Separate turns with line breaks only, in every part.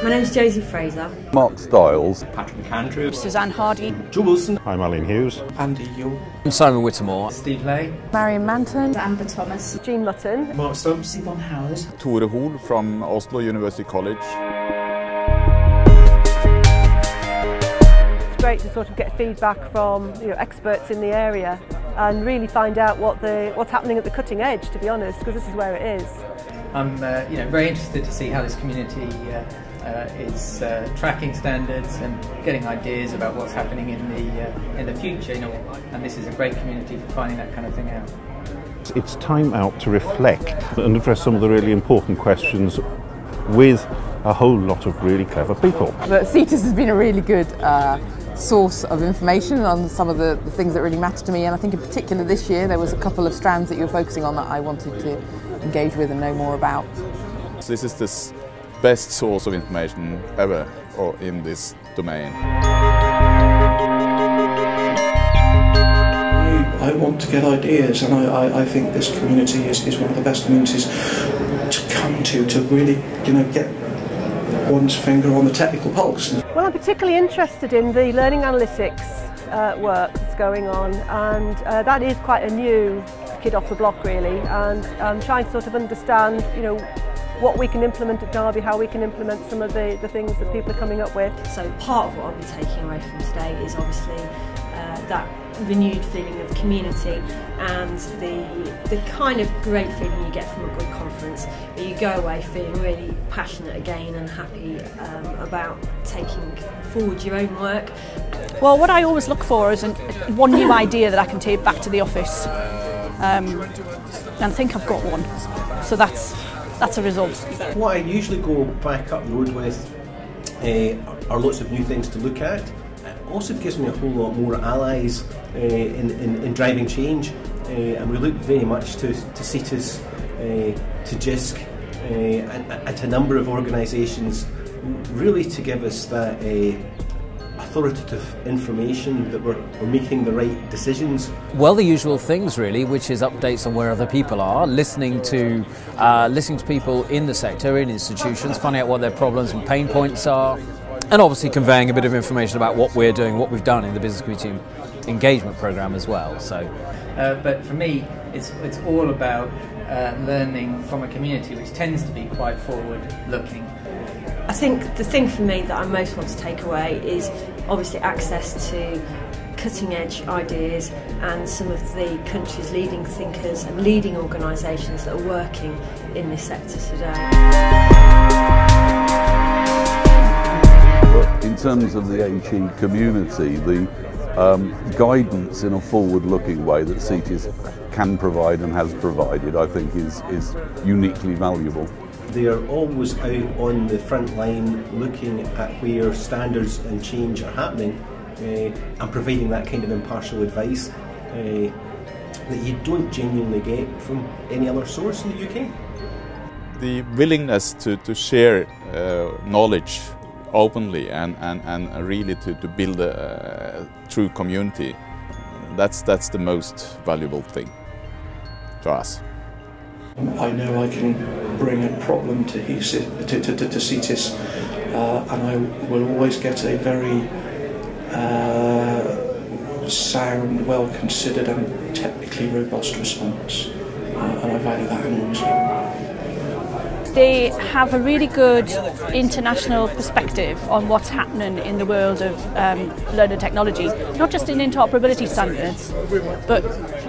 My name's Josie Fraser.
Mark Stiles.
McAndrew.
Suzanne Hardy.
Wilson.
I'm Alun Hughes.
Andy Youell.
I'm Simon Whittemore.
Steve Lay.
Marion Manton.
Amber Thomas.
Jean Mutton.
Mark Stubbs.
Yvonne Hoel.
Hoel from Oslo University College.
It's great to sort of get feedback from experts in the area and really find out what's happening at the cutting edge, to be honest, because this is where it is.
I'm very interested to see how this community is tracking standards and getting ideas about what's happening in the future. And this is a great community for finding that kind of thing out.
It's time out to reflect and address some of the really important questions with a whole lot of really clever people.
But CETIS has been a really good source of information on some of the things that really matter to me, and I think in particular this year there was a couple of strands that you were focusing on that I wanted to engage with and know more about.
This is the best source of information ever in this domain.
I want to get ideas, and I think this community is one of the best communities to come to really get one's finger on the technical pulse.
Well, I'm particularly interested in the learning analytics work that's going on, and that is quite a new kid off the block really, and I'm trying to sort of understand what we can implement at Derby, how we can implement some of the things that people are coming up with.
So part of what I'll be taking away from today is obviously that renewed feeling of community and the kind of great feeling you get from a good conference, where you go away feeling really passionate again and happy about taking forward your own work.
Well, what I always look for is one new idea that I can take back to the office, and I think I've got one, so that's a result.
What I usually go back up the road with are lots of new things to look at. It also gives me a whole lot more allies in driving change, and we look very much to CETIS, to Jisc, and to a number of organisations, really to give us that authoritative information that we're making the right decisions.
Well, the usual things really, which is updates on where other people are, listening to people in the sector, in institutions, finding out what their problems and pain points are, and obviously conveying a bit of information about what we're doing, what we've done in the business community engagement programme as well. So,
but for me, it's all about learning from a community which tends to be quite forward-looking.
I think the thing for me that I most want to take away is obviously access to cutting edge ideas and some of the country's leading thinkers and leading organisations that are working in this sector today.
In terms of the HE community, the guidance in a forward-looking way that CETIS can provide and has provided, I think is uniquely valuable.
They are always out on the front line looking at where standards and change are happening, and providing that kind of impartial advice that you don't genuinely get from any other source in the UK.
The willingness to share knowledge openly and really to build a true community, that's the most valuable thing to us.
I know I can bring a problem to CETIS, and I will always get a very sound, well-considered and technically robust response, and I value that enormously.
They have a really good international perspective on what's happening in the world of learner technology, not just in interoperability standards, but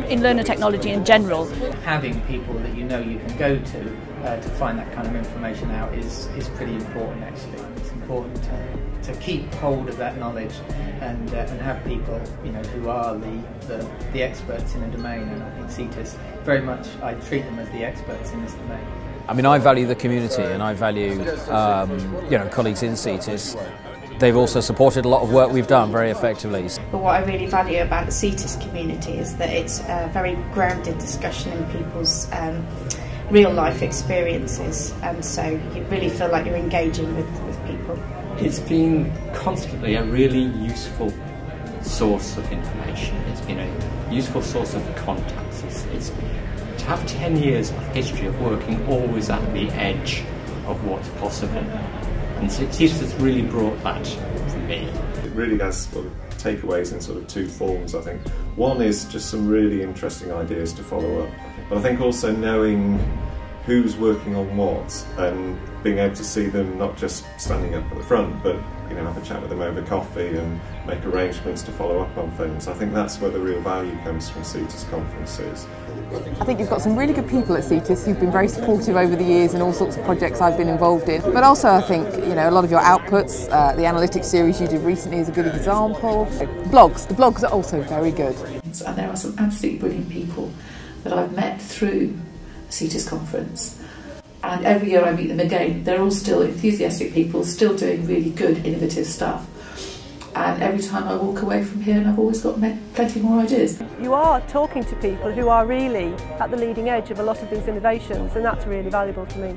in learner technology in general.
Having people that you can go to find that kind of information out is pretty important actually. It's important to keep hold of that knowledge and have people who are the experts in a domain, and I think CETIS very much, I treat them as the experts in this domain.
I mean, I value the community and I value colleagues in CETIS. They've also supported a lot of work we've done very effectively.
But what I really value about the CETIS community is that it's a very grounded discussion in people's real life experiences, and so you really feel like you're engaging with people.
It's been constantly a really useful source of information. It's been a useful source of contacts. It's to have 10 years of history of working always at the edge of what's possible. And CETIS has really brought that for me.
It really has sort of takeaways in sort of two forms, I think. One is just some really interesting ideas to follow up, but I think also knowing who's working on what and being able to see them not just standing up at the front, but have a chat with them over coffee and make arrangements to follow up on things. I think that's where the real value comes from CETIS conferences.
I think you've got some really good people at CETIS who've been very supportive over the years in all sorts of projects I've been involved in. But also I think a lot of your outputs, the analytics series you did recently is a good example. The blogs are also very good.
And there are some absolutely brilliant people that I've met through the CETIS conference. And every year I meet them again. They're all still enthusiastic people, still doing really good, innovative stuff. And every time I walk away from here, and I've always got plenty more ideas.
You are talking to people who are really at the leading edge of a lot of these innovations, and that's really valuable to me.